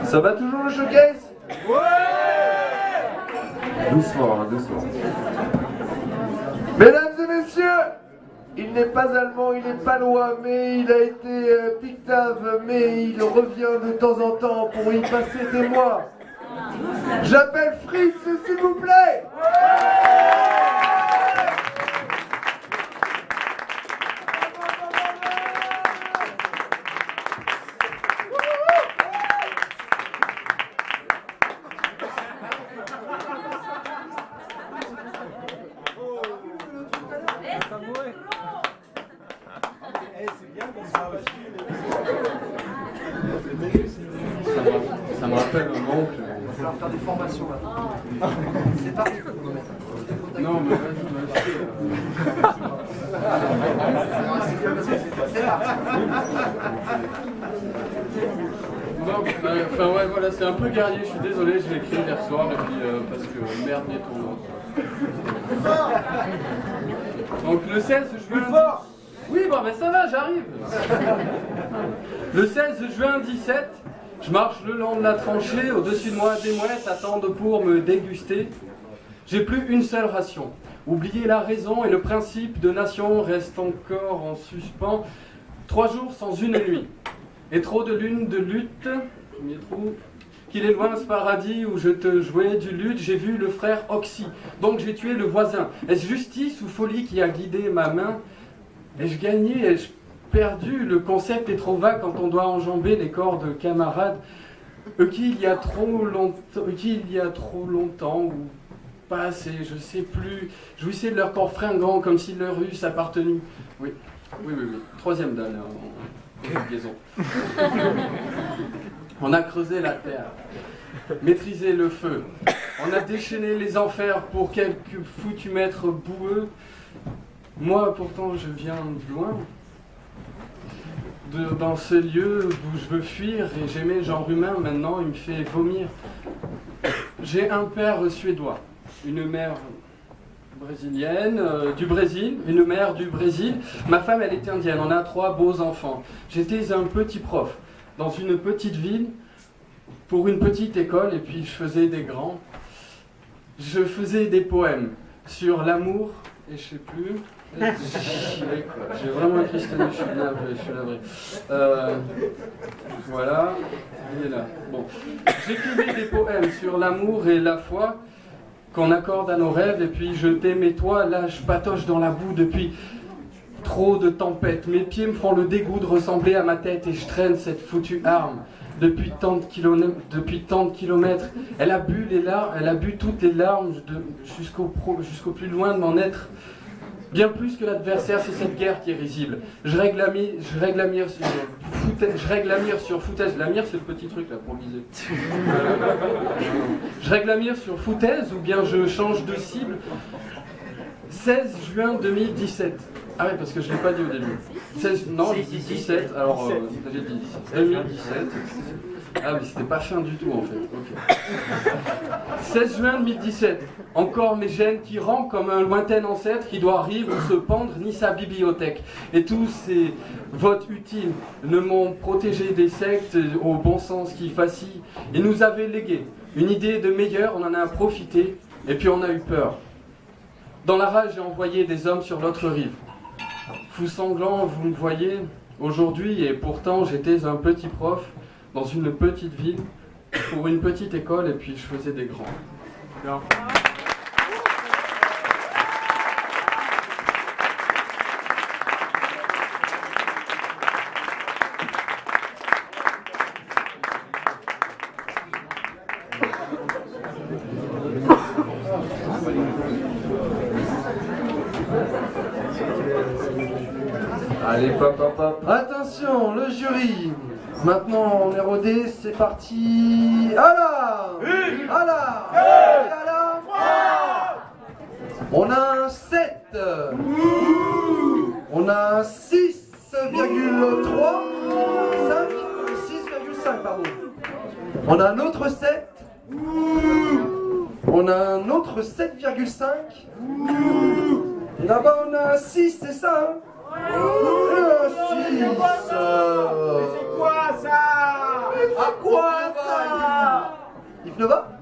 Ça va toujours le showcase? Doucement, hein, doucement. Mesdames et messieurs, il n'est pas allemand, il n'est pas loin, mais il a été pictave, mais il revient de temps en temps pour y passer des mois. J'appelle Fritz, s'il vous plaît. Ça me rappelle mon oncle. Il va falloir faire des formations là. C'est parti. Non, mais vas-y. C'est parti. Enfin ouais, voilà, c'est un peu guerrier, je suis désolé, je l'ai écrit hier soir, et puis parce que merde, il est tournant. Donc le 16 juin... Oui, bon, mais ça va, j'arrive. Le 16 juin 17, je marche le long de la tranchée, au-dessus de moi des mouettes attendent pour me déguster. J'ai plus une seule ration. Oublier la raison et le principe de nation reste encore en suspens. 3 jours sans une nuit. Et trop de lunes de lutte, qu'il est loin ce paradis où je te jouais du luth, j'ai vu le frère Oxy, donc j'ai tué le voisin. Est-ce justice ou folie qui a guidé ma main? Ai-je gagné? Ai-je perdu? Le concept est trop vague quand on doit enjamber les corps de camarades. Il y a trop longtemps, ou pas assez, je sais plus, jouissaient de leur corps fringant comme si leur russe appartenu. Oui. Troisième dan, liaison. On a creusé la terre, maîtrisé le feu. On a déchaîné les enfers pour quelques foutus mètres boueux. Moi, pourtant, je viens de loin. Dans ce lieu où je veux fuir, et j'aimais genre humain, maintenant il me fait vomir. J'ai un père suédois, une mère brésilienne, du Brésil, une mère du Brésil. Ma femme, elle est indienne, on a 3 beaux enfants. J'étais un petit prof dans une petite ville, pour une petite école, et puis je faisais des grands. Je faisais des poèmes sur l'amour, et je sais plus... J'ai vraiment écrit ce que je suis navré. Voilà, il est là. Bon. J'écrivais des poèmes sur l'amour et la foi qu'on accorde à nos rêves, et puis je t'aimais toi, là je patoche dans la boue depuis trop de tempêtes. Mes pieds me font le dégoût de ressembler à ma tête, et je traîne cette foutue arme depuis tant de kilomètres. Elle a bu toutes les larmes jusqu'au plus loin de mon être. Bien plus que l'adversaire, c'est cette guerre qui est risible. Je règle la mire sur foutaise. La mire, c'est le petit truc là pour viser. Je règle la mire sur foutaise, ou bien je change de cible. 16 juin 2017. Ah ouais, parce que je ne l'ai pas dit au début. Non, j'ai dit 17. Alors, j'ai dit 2017. Ah mais c'était pas fin du tout en fait. Okay. 16 juin 2017. Encore mes gènes qui rampent comme un lointain ancêtre qui doit rire ou se pendre ni sa bibliothèque. Et tous ces votes utiles ne m'ont protégé des sectes au bon sens qui fascine. Ils nous avaient légué une idée de meilleur, on en a profité, et puis on a eu peur. Dans la rage, j'ai envoyé des hommes sur l'autre rive. Fou sanglant, vous me voyez aujourd'hui, et pourtant j'étais un petit prof dans une petite ville, pour une petite école, et puis je faisais des grands. Bien. Allez, pop. Attention, le jury. Maintenant, on est rodé, c'est parti. Allah. On a un 7. On a un 6,3. 6,5, pardon. On a un autre 7. On a un autre 7,5. Là-bas, on a un 6, c'est ça, hein? C'est quoi ça? À quoi ça? Musique Nova.